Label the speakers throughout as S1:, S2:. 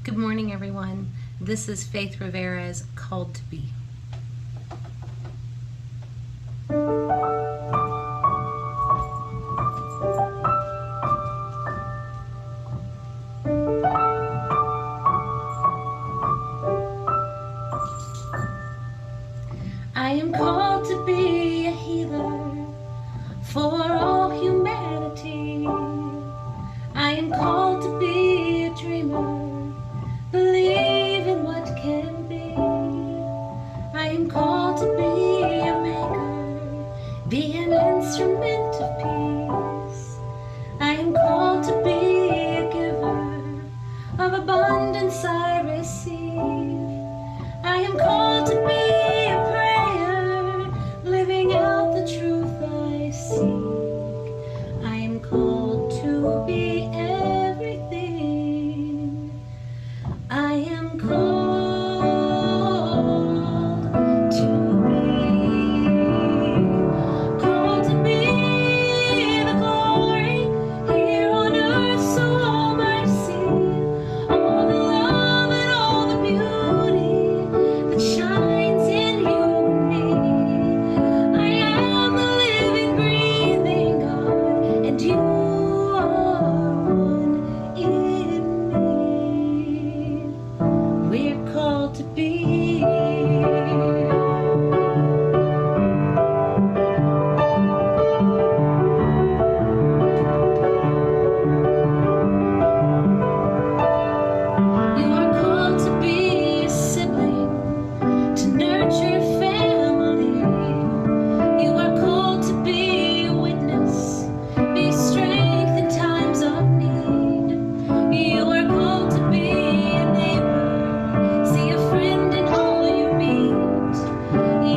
S1: Good morning, everyone. This is Faith Rivera's Called to Be. I am called to be a healer for all humanity. I am called to be a dreamer, believe in what can be. I am called to be a maker, be an instrument of peace. I am called to be a giver, of abundance I receive. I am called to be a prayer, living out the truth I seek. I am called to be everything. I am called to be the glory here on earth, so all might see all the love and all the beauty that shines in you and me. I am the living, breathing God, and you are one in me. We're called to be. You are called to be a sibling, to nurture family. You are called to be a witness, be strength in times of need. You are called to be a neighbor, see a friend in all you meet.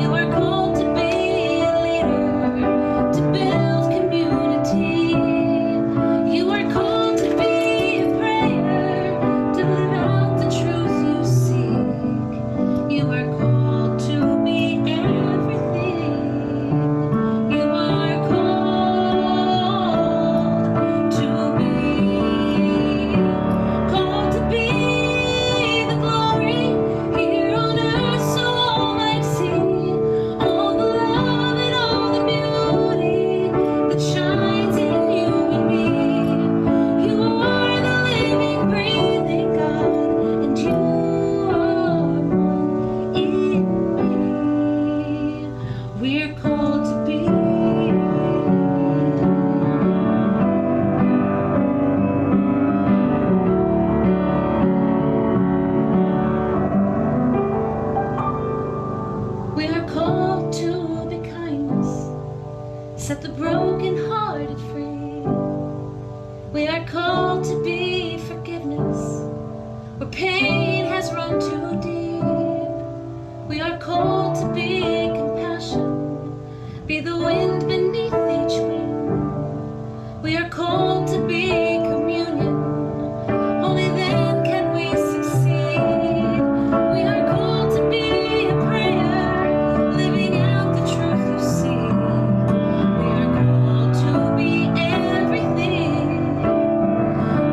S1: You are called to be a leader, to build community. You are called to be a prayer, to live out the truth you seek. You are called to be everything. You are called to be the glory here on earth, so all might see all the love and all the beauty that shines in you and me. You are the living, breathing God, and you are one in me. We're called to be. We are called to be kindness, set the broken-hearted free. We are called to be forgiveness, where pain has run too deep. We are called to be compassion, be the wind beneath each wing. We are called to be communion, only then can we succeed. We are called to be a prayer, living out the truth you see. We are called to be everything.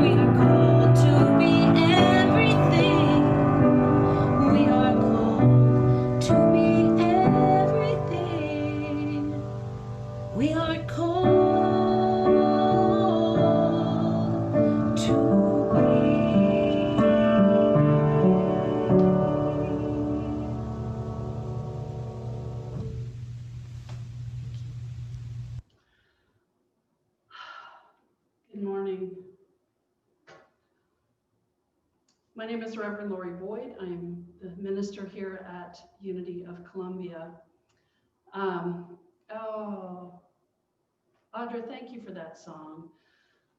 S1: We are called to be everything. We are called to be everything. We are called to be.
S2: Good morning. My name is Reverend Boyd. I'm the minister here at Unity of Columbia. Audra, thank you for that song.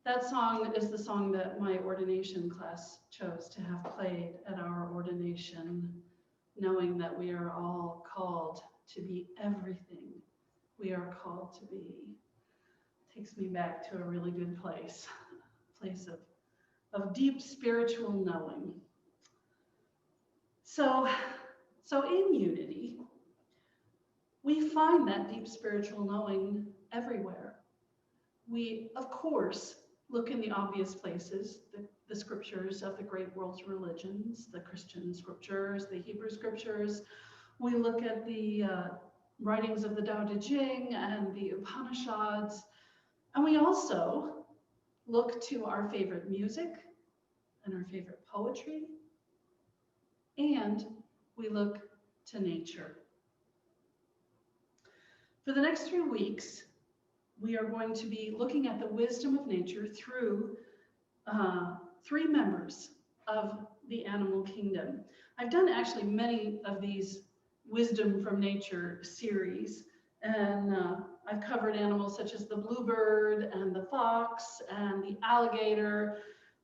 S2: That song is the song that my ordination class chose to have played at our ordination, knowing that we are all called to be everything we are called to be. Takes me back to a really good place, a place of deep spiritual knowing. So in Unity, we find that deep spiritual knowing everywhere. We, of course, look in the obvious places, the the scriptures of the great world's religions, the Christian scriptures, the Hebrew scriptures. We look at the writings of the Tao Te Ching and the Upanishads. And we also look to our favorite music and our favorite poetry. And we look to nature. For the next 3 weeks, we are going to be looking at the wisdom of nature through 3 members of the animal kingdom. I've done actually many of these Wisdom from Nature series, and I've covered animals such as the bluebird and the fox and the alligator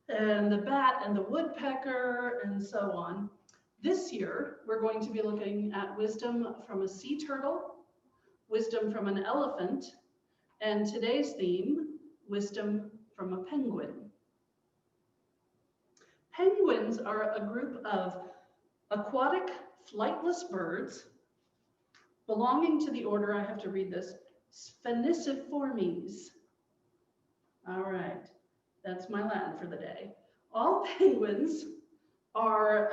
S2: and the bat and the woodpecker and so on. This year, we're going to be looking at wisdom from a sea turtle, wisdom from an elephant, and today's theme, wisdom from a penguin. Penguins are a group of aquatic flightless birds belonging to the order, I have to read this, Spheniciformes. All right, that's my Latin for the day. All penguins are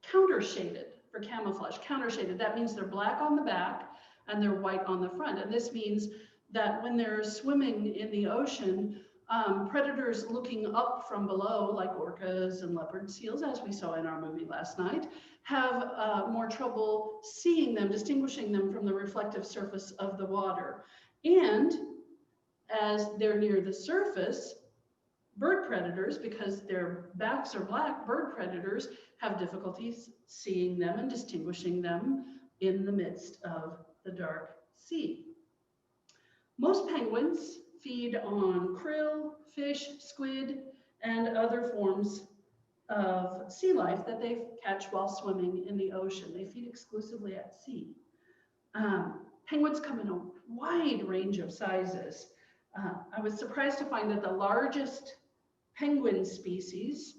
S2: countershaded for camouflage. Countershaded, that means they're black on the back and they're white on the front. And this means that when they're swimming in the ocean, predators looking up from below, like orcas and leopard seals, as we saw in our movie last night, have more trouble seeing them, distinguishing them from the reflective surface of the water. And as they're near the surface, bird predators, because their backs are black, bird predators have difficulties seeing them and distinguishing them in the midst of the dark sea. Most penguins feed on krill, fish, squid, and other forms of sea life that they catch while swimming in the ocean. They feed exclusively at sea. Penguins come in a wide range of sizes. I was surprised to find that the largest penguin species,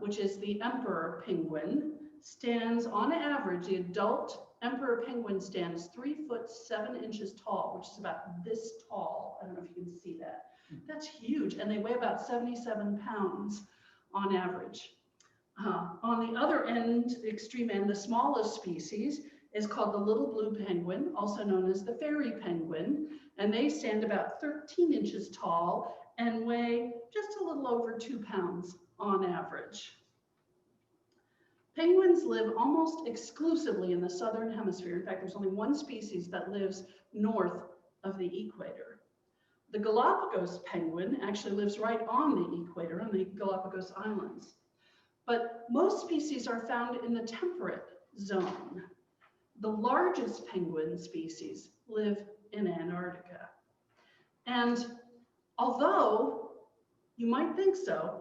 S2: which is the emperor penguin, stands on average, the adult emperor penguin stands 3'7" tall, which is about this tall. I don't know if you can see that. That's huge, and they weigh about 77 pounds on average. On the other end, the extreme end, the smallest species is called the little blue penguin, also known as the fairy penguin, and they stand about 13 inches tall and weigh just a little over 2 pounds on average. Penguins live almost exclusively in the southern hemisphere. In fact, there's only one species that lives north of the equator. The Galapagos penguin actually lives right on the equator, on the Galapagos Islands. But most species are found in the temperate zone. The largest penguin species live in Antarctica. And although you might think so,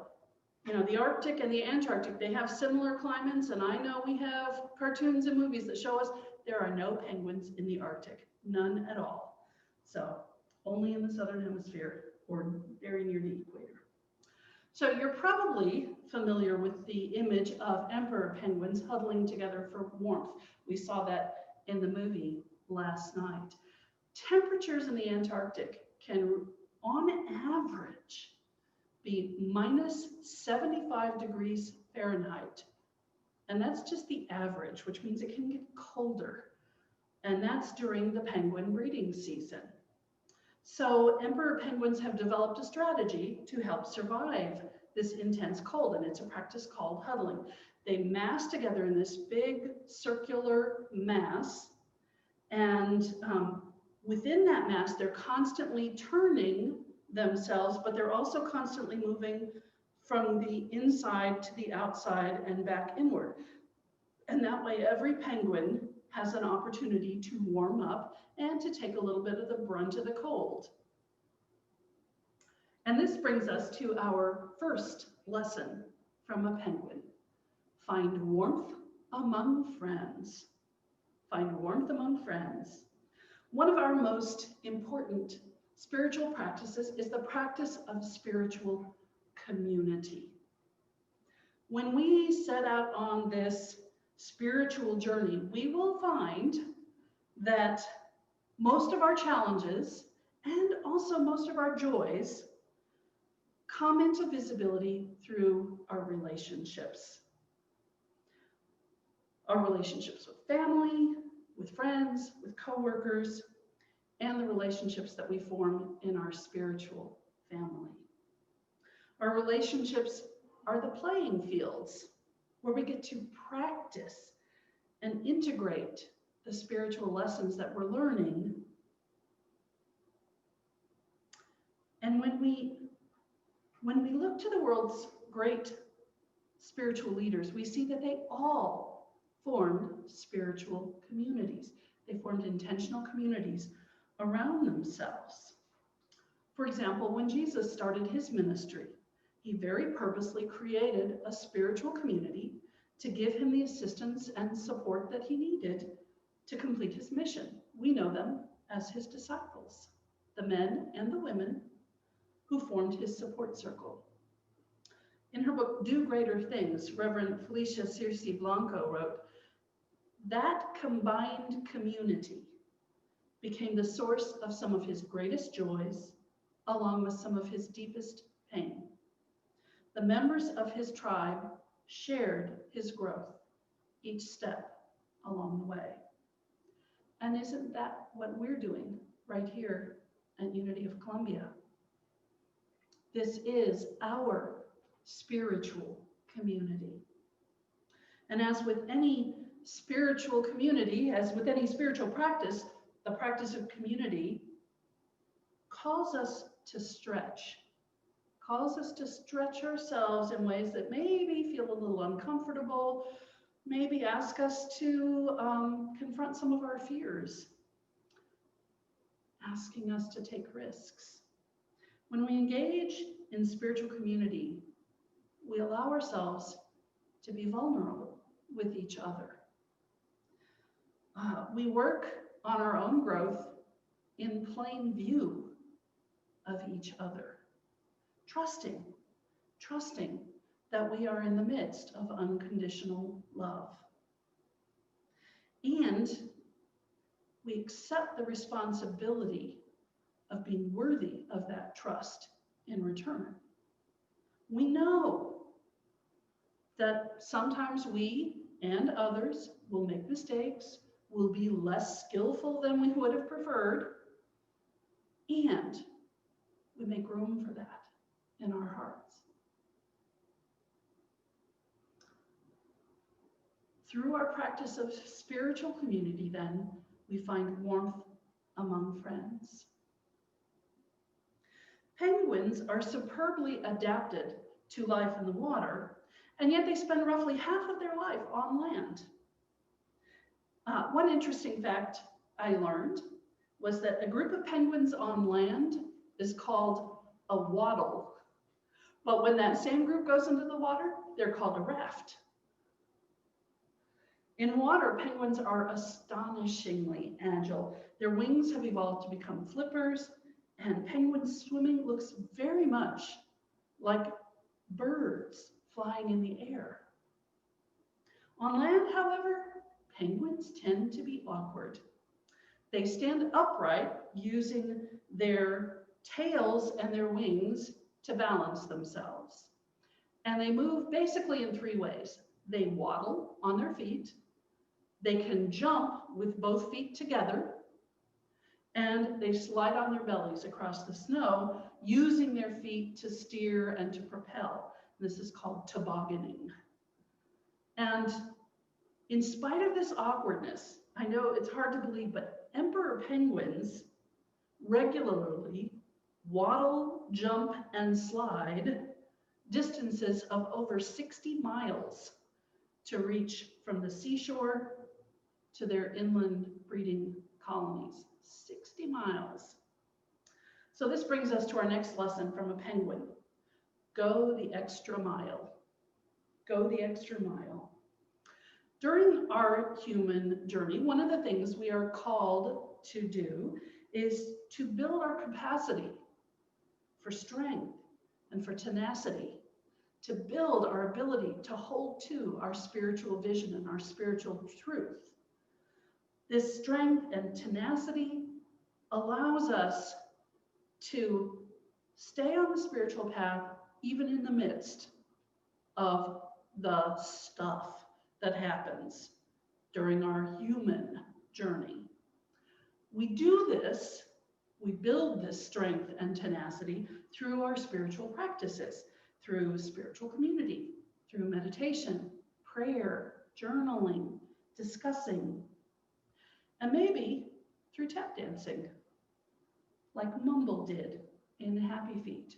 S2: you know, the Arctic and the Antarctic, they have similar climates, and I know we have cartoons and movies that show us there are no penguins in the Arctic, none at all. So only in the southern hemisphere or very near the equator. So you're probably familiar with the image of emperor penguins huddling together for warmth. We saw that in the movie last night. Temperatures in the Antarctic can, on average, be minus 75 degrees Fahrenheit. And that's just the average, which means it can get colder. And that's during the penguin breeding season. So emperor penguins have developed a strategy to help survive this intense cold, and it's a practice called huddling. They mass together in this big circular mass, and within that mass, they're constantly turning themselves, but they're also constantly moving from the inside to the outside and back inward. And that way, every penguin has an opportunity to warm up and to take a little bit of the brunt of the cold. And this brings us to our first lesson from a penguin. Find warmth among friends. Find warmth among friends. One of our most important spiritual practices is the practice of spiritual community. When we set out on this spiritual journey, we will find that most of our challenges and also most of our joys come into visibility through our relationships. Our relationships with family, with friends, with coworkers, and the relationships that we form in our spiritual family. Our relationships are the playing fields where we get to practice and integrate the spiritual lessons that we're learning. And when we look to the world's great spiritual leaders, we see that they all formed spiritual communities. They formed intentional communities around themselves. For example, when Jesus started his ministry, he very purposely created a spiritual community to give him the assistance and support that he needed to complete his mission. We know them as his disciples, the men and the women who formed his support circle. In her book, Do Greater Things, Reverend Felicia Circe Blanco wrote, that combined community became the source of some of his greatest joys, along with some of his deepest pain. The members of his tribe shared his growth each step along the way. And isn't that what we're doing right here at Unity of Columbia? This is our spiritual community. And as with any spiritual community, as with any spiritual practice, the practice of community calls us to stretch ourselves in ways that maybe feel a little uncomfortable, maybe ask us to confront some of our fears, asking us to take risks. When we engage in spiritual community, we allow ourselves to be vulnerable with each other. We work on our own growth in plain view of each other, trusting that we are in the midst of unconditional love. And we accept the responsibility of being worthy of that trust in return. We know that sometimes we and others will make mistakes, will be less skillful than we would have preferred, and we make room for that in our hearts. Through our practice of spiritual community, then, we find warmth among friends. Penguins are superbly adapted to life in the water, and yet they spend roughly half of their life on land. One interesting fact I learned was that a group of penguins on land is called a waddle. But when that same group goes into the water, they're called a raft. In water, penguins are astonishingly agile. Their wings have evolved to become flippers, and penguin swimming looks very much like birds flying in the air. On land, however, penguins tend to be awkward. They stand upright using their tails and their wings to balance themselves. And they move basically in three ways. They waddle on their feet, they can jump with both feet together, and they slide on their bellies across the snow using their feet to steer and to propel. This is called tobogganing. And in spite of this awkwardness, I know it's hard to believe, but emperor penguins regularly waddle, jump, and slide distances of over 60 miles to reach from the seashore to their inland breeding colonies. 60 miles. So this brings us to our next lesson from a penguin. Go the extra mile. Go the extra mile. During our human journey, one of the things we are called to do is to build our capacity for strength and for tenacity, to build our ability to hold to our spiritual vision and our spiritual truth. This strength and tenacity allows us to stay on the spiritual path even in the midst of the stuff that happens during our human journey. We do this, we build this strength and tenacity through our spiritual practices, through spiritual community, through meditation, prayer, journaling, discussing, and maybe through tap dancing, like Mumble did in Happy Feet.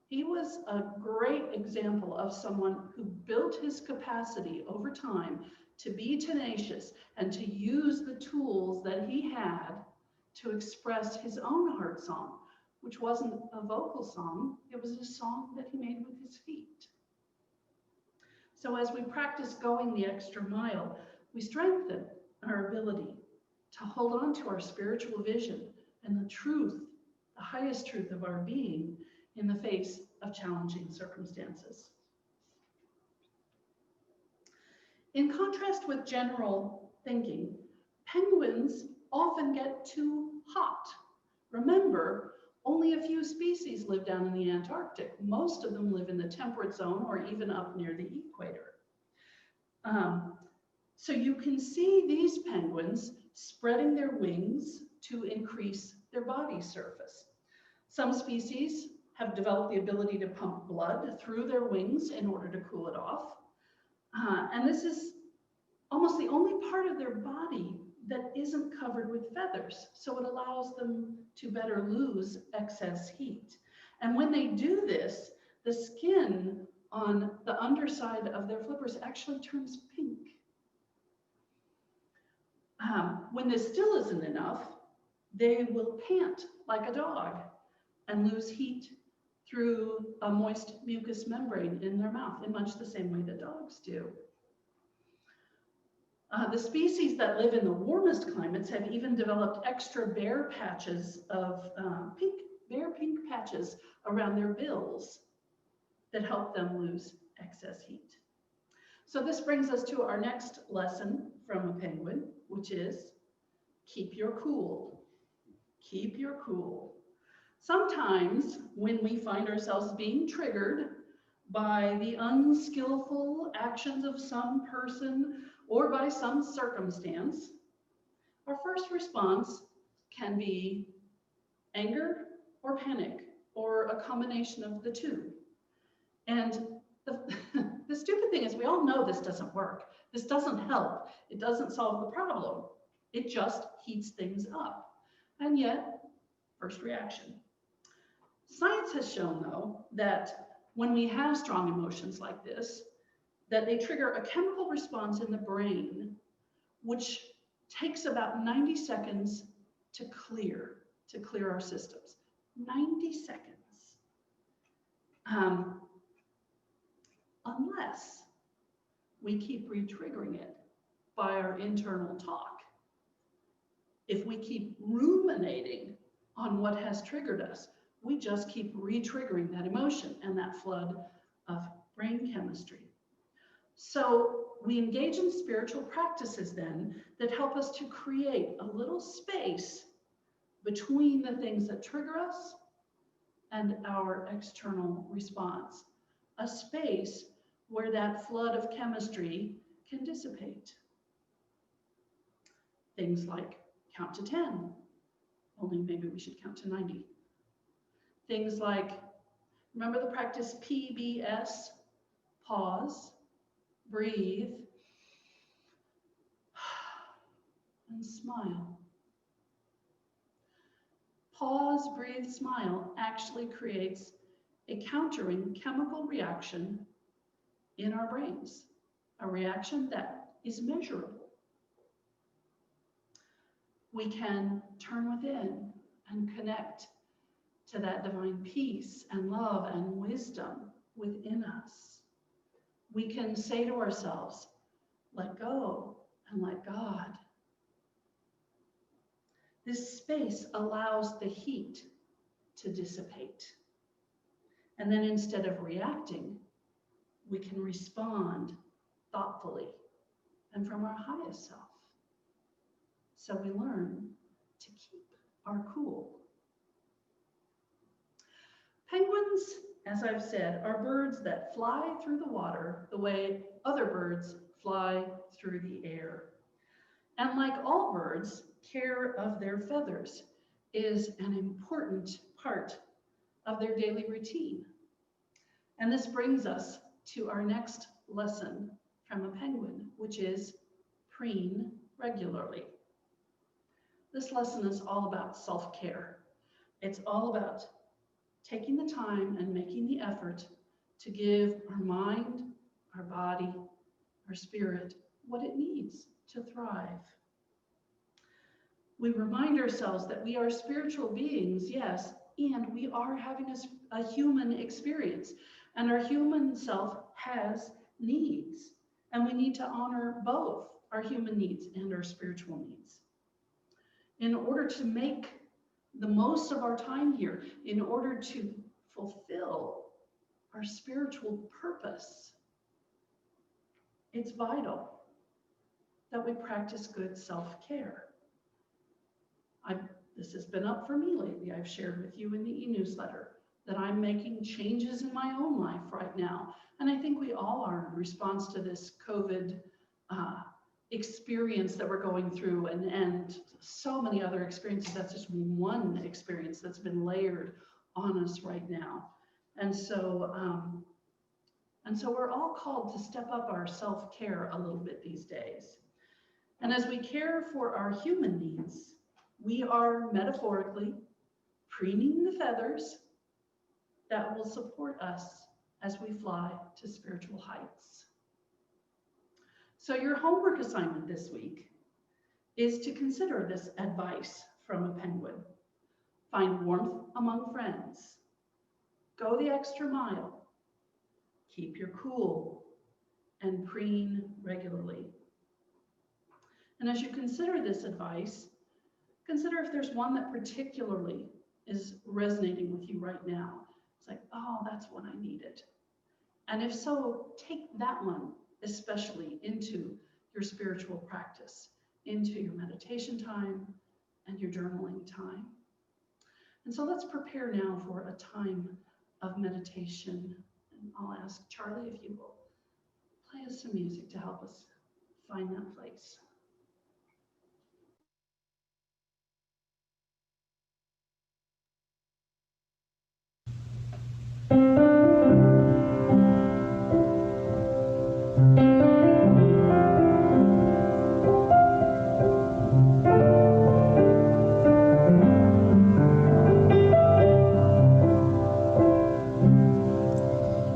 S2: He was a great example of someone who built his capacity over time to be tenacious and to use the tools that he had to express his own heart song, which wasn't a vocal song, it was a song that he made with his feet. So as we practice going the extra mile, we strengthen our ability to hold on to our spiritual vision and the truth, the highest truth of our being in the face of challenging circumstances. In contrast with general thinking, penguins often get too hot. Remember, only a few species live down in the Antarctic. Most of them live in the temperate zone or even up near the equator. So you can see these penguins spreading their wings to increase their body surface. Some species have developed the ability to pump blood through their wings in order to cool it off. And this is almost the only part of their body that isn't covered with feathers. So it allows them to better lose excess heat. And when they do this, the skin on the underside of their flippers actually turns pink. When this still isn't enough, they will pant like a dog and lose heat through a moist mucous membrane in their mouth in much the same way that dogs do. The species that live in the warmest climates have even developed extra bare patches of pink patches around their bills that help them lose excess heat. So this brings us to our next lesson from a penguin, which is keep your cool. Keep your cool. Sometimes when we find ourselves being triggered by the unskillful actions of some person or by some circumstance, our first response can be anger or panic or a combination of the two. And the stupid thing is we all know this doesn't work. This doesn't help. It doesn't solve the problem. It just heats things up. And yet, first reaction. Science has shown, though, that when we have strong emotions like this, that they trigger a chemical response in the brain, which takes about 90 seconds to clear our systems. 90 seconds. Unless we keep re-triggering it by our internal talk. If we keep ruminating on what has triggered us, we just keep re-triggering that emotion and that flood of brain chemistry. So we engage in spiritual practices then that help us to create a little space between the things that trigger us and our external response. A space where that flood of chemistry can dissipate. Things like count to 10, only maybe we should count to 90. Things like, remember the practice PBS? Pause, breathe, and smile. Pause, breathe, smile actually creates a countering chemical reaction in our brains, a reaction that is measurable. We can turn within and connect to that divine peace and love and wisdom within us. We can say to ourselves, let go and let God. This space allows the heat to dissipate. And then instead of reacting, we can respond thoughtfully and from our highest self. So we learn to keep our cool. Penguins as I've said, are birds that fly through the water the way other birds fly through the air. And like all birds, care of their feathers is an important part of their daily routine. And this brings us to our next lesson from a penguin, which is preen regularly. This lesson is all about self-care. It's all about taking the time and making the effort to give our mind, our body, our spirit what it needs to thrive. We remind ourselves that we are spiritual beings, yes, and we are having a human experience. And our human self has needs, and we need to honor both our human needs and our spiritual needs. In order to make the most of our time here, in order to fulfill our spiritual purpose, it's vital that we practice good self-care. This has been up for me lately. I've shared with you in the e-newsletter that I'm making changes in my own life right now. And I think we all are in response to this COVID experience that we're going through, and so many other experiences. That's just one experience that's been layered on us right now. And so we're all called to step up our self-care a little bit these days. And as we care for our human needs, we are metaphorically preening the feathers that will support us as we fly to spiritual heights. So your homework assignment this week is to consider this advice from a penguin. Find warmth among friends. Go the extra mile. Keep your cool, and preen regularly. And as you consider this advice, consider if there's one that particularly is resonating with you right now. It's like, oh, that's what I needed. And if so, take that one especially into your spiritual practice, into your meditation time and your journaling time. And so let's prepare now for a time of meditation. And I'll ask Charlie if you will play us some music to help us find that place.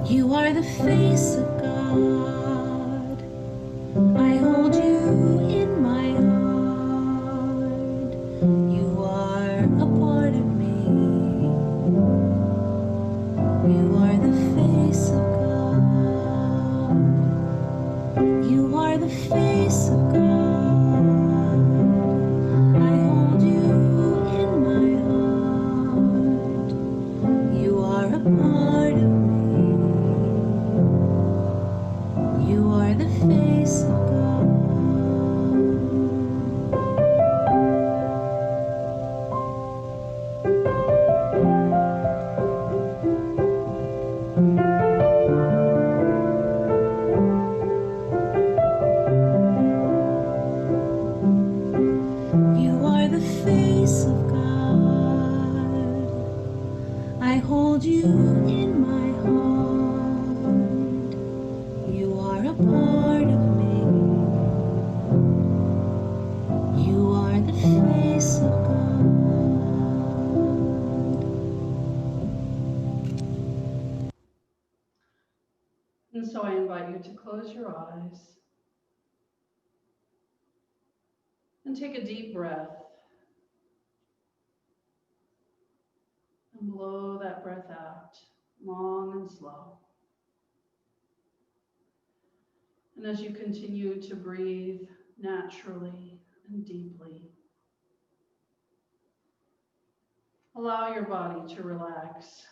S1: You are the face of God. I hold you in my heart. You are a part of me. You are the face of God. You are the face of God. I hold you in my heart. You are a part of me. You are the face of God. You are the face of God. I hold you in my heart. You are a part of me. You are the face of God.
S2: And so I invite you to close your eyes and take a deep breath and blow that breath out long and slow. And as you continue to breathe naturally and deeply, allow your body to relax.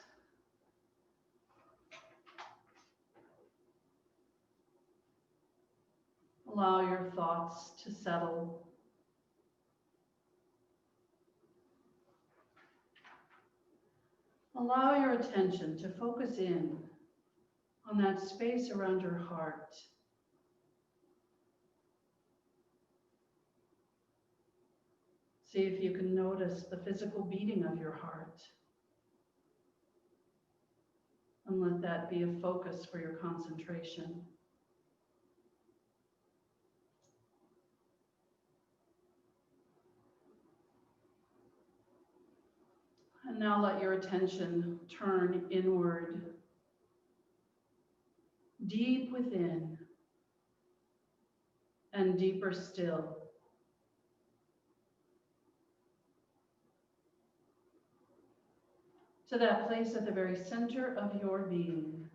S2: Allow your thoughts to settle. Allow your attention to focus in on that space around your heart. See if you can notice the physical beating of your heart. And let that be a focus for your concentration. And now let your attention turn inward, deep within, and deeper still. To that place at the very center of your being,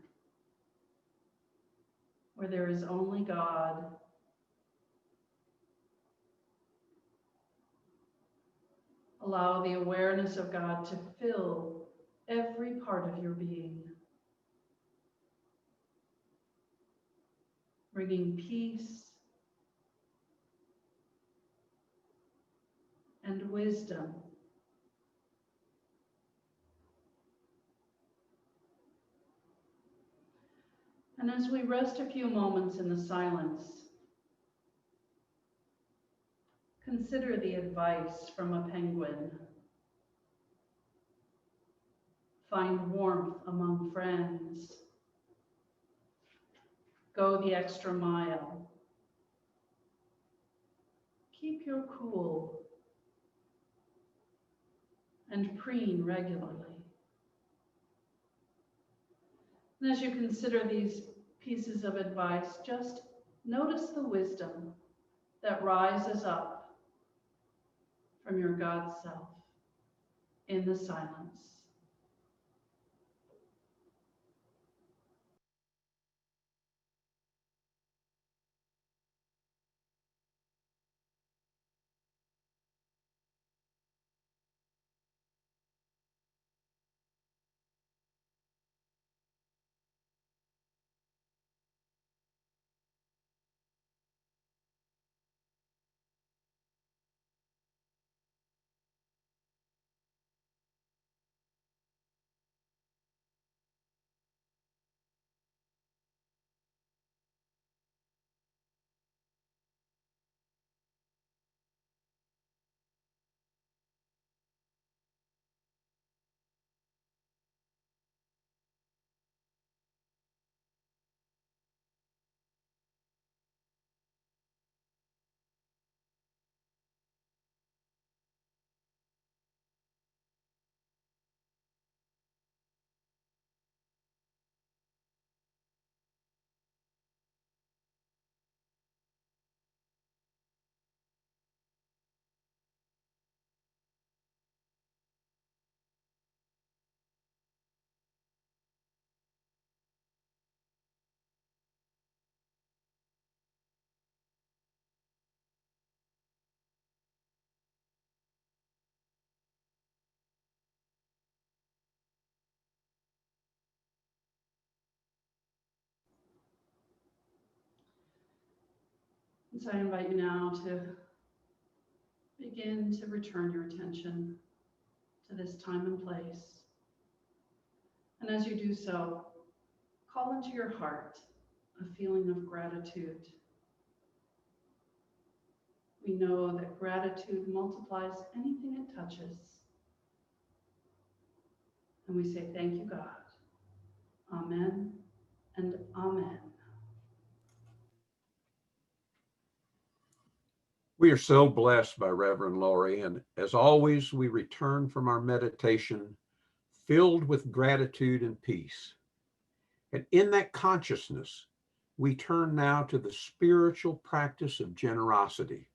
S2: where there is only God. Allow the awareness of God to fill every part of your being, bringing peace and wisdom. And as we rest a few moments in the silence, consider the advice from a penguin. Find warmth among friends. Go the extra mile. Keep your cool. And preen regularly. And as you consider these pieces of advice, just notice the wisdom that rises up from your God self in the silence. And so I invite you now to begin to return your attention to this time and place. And as you do so, call into your heart a feeling of gratitude. We know that gratitude multiplies anything it touches. And we say, thank you, God. Amen and amen.
S3: We are so blessed by Reverend Laurie, and as always, we return from our meditation filled with gratitude and peace. And in that consciousness, we turn now to the spiritual practice of generosity.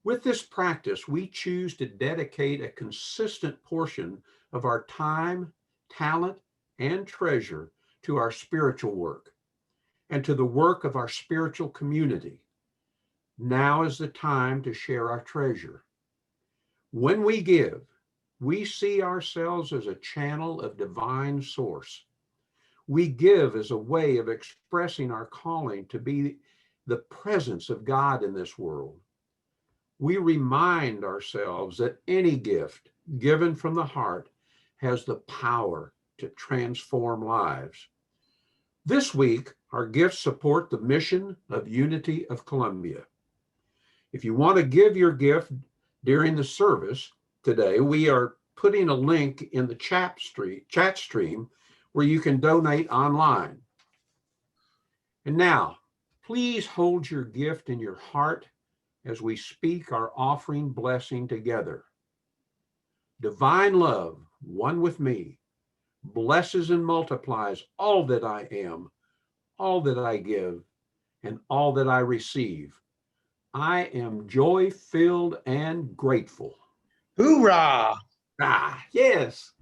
S3: With this practice, we choose to dedicate a consistent portion of our time, talent, and treasure to our spiritual work and to the work of our spiritual community. Now is the time to share our treasure. When we give, we see ourselves as a channel of divine source. We give as a way of expressing our calling to be the presence of God in this world. We remind ourselves that any gift given from the heart has the power to transform lives. This week, our gifts support the mission of Unity of Columbia. If you want to give your gift during the service today, we are putting a link in the chat stream where you can donate online. And now, please hold your gift in your heart as we speak our offering blessing together. Divine love, one with me, blesses and multiplies all that I am, all that I give, and all that I receive. I am joy-filled and grateful.
S4: Hoorah!
S3: Ah, yes.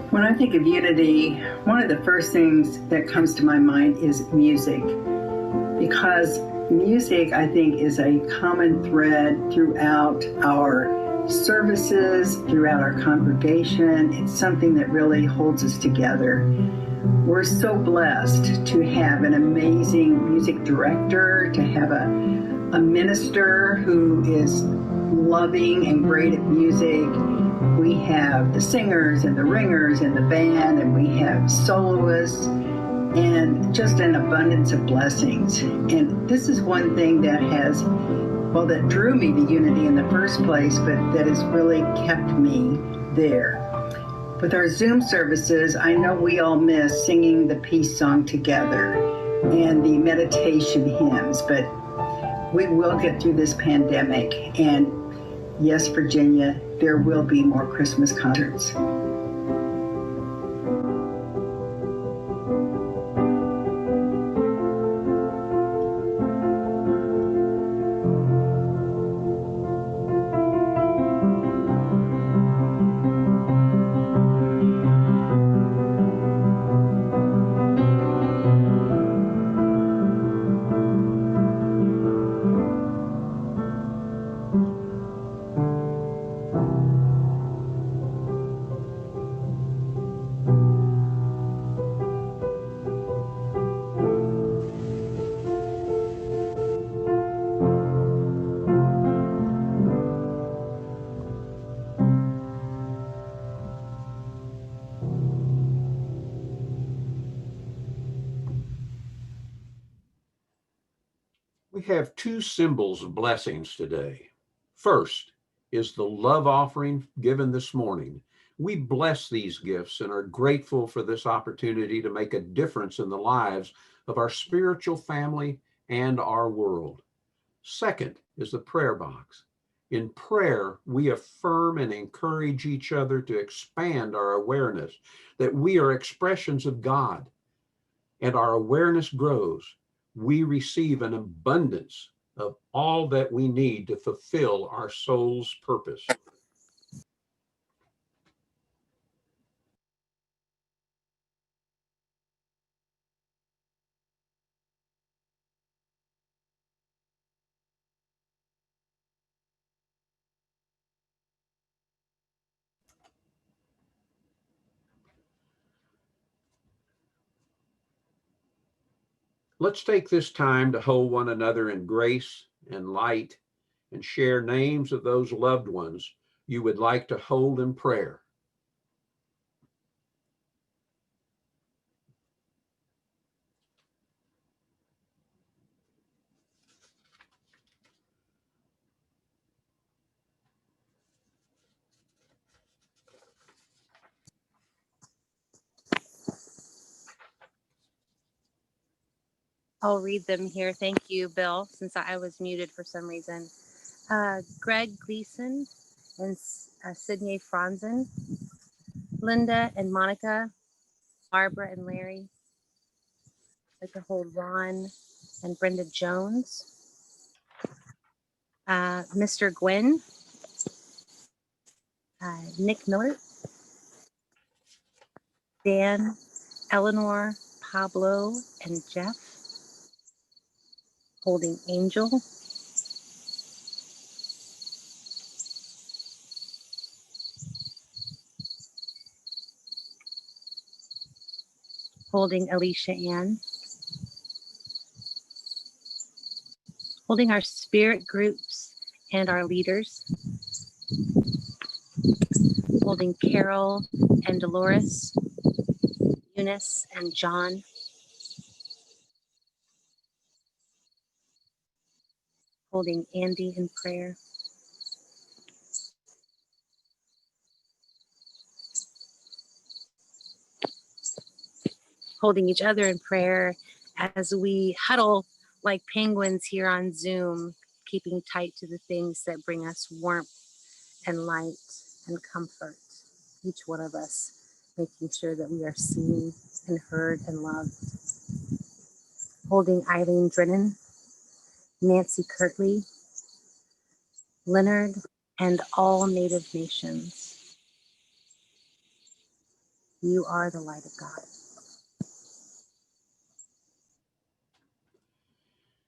S5: When I think of unity, one of the first things that comes to my mind is music, because music, I think, is a common thread throughout our services, throughout our congregation. It's something that really holds us together. We're so blessed to have an amazing music director, to have a minister who is loving and great at music. We have the singers and the ringers and the band, and we have soloists, and just an abundance of blessings. And this is one thing that has, well, that drew me to Unity in the first place, but that has really kept me there. With our Zoom services, I know we all miss singing the peace song together and the meditation hymns, but we will get through this pandemic. And yes, Virginia, there will be more Christmas concerts. We have two symbols of blessings today. First is the love offering given this morning. We bless these gifts and are grateful for this opportunity to make a difference in the lives of our spiritual family and our world. Second is the prayer box. In prayer, we affirm and encourage each other to expand our awareness that we are expressions of God, and our awareness grows. We receive an abundance of all that we need to fulfill our soul's purpose. Let's take this time to hold one another in grace and light and share names of those loved ones you would like to hold in prayer.
S6: I'll read them here. Thank you, Bill, since I was muted for some reason. Greg Gleason and Sydney Franzen, Linda and Monica, Barbara and Larry. I'd like to hold Ron and Brenda Jones, Mr. Gwynn, Nick Miller, Dan, Eleanor, Pablo, and Jeff. Holding Angel. Holding Alicia Ann. Holding our spirit groups and our leaders. Holding Carol and Dolores, Eunice and John. Holding Andy in prayer. Holding each other in prayer as we huddle like penguins here on Zoom, keeping tight to the things that bring us warmth and light and comfort. Each one of us making sure that we are seen and heard and loved. Holding Eileen Drennan, Nancy Kirtley, Leonard, and all Native nations. You are the light of God.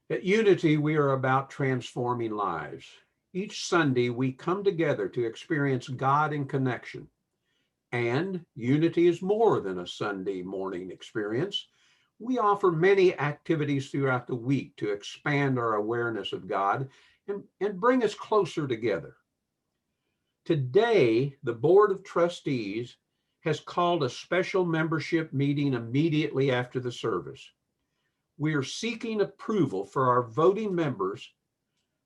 S3: At Unity, we are about transforming lives. Each Sunday, we come together to experience God in connection. And Unity is more than a Sunday morning experience. We offer many activities throughout the week to expand our awareness of God and bring us closer together. Today, the Board of Trustees has called a special membership meeting immediately after the service. We are seeking approval for our voting members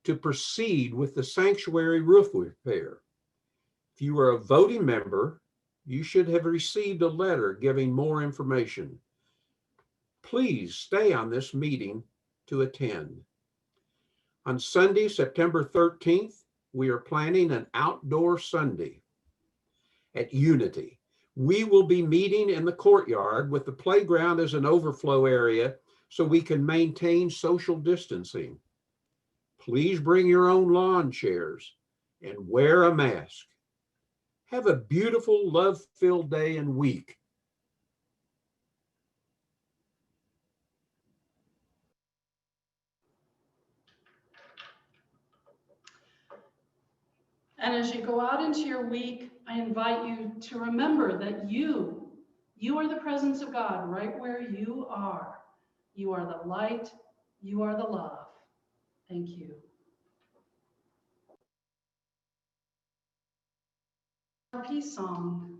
S3: to proceed with the sanctuary roof repair. If you are a voting member, you should have received a letter giving more information. Please stay on this meeting to attend. On Sunday, September 13th, we are planning an outdoor Sunday at Unity. We will be meeting in the courtyard with the playground as an overflow area so we can maintain social distancing. Please bring your own lawn chairs and wear a mask. Have a beautiful, love-filled day and week.
S2: And as you go out into your week, I invite you to remember that you are the presence of God right where you are. You are the light. You are the love. Thank you. Our peace song.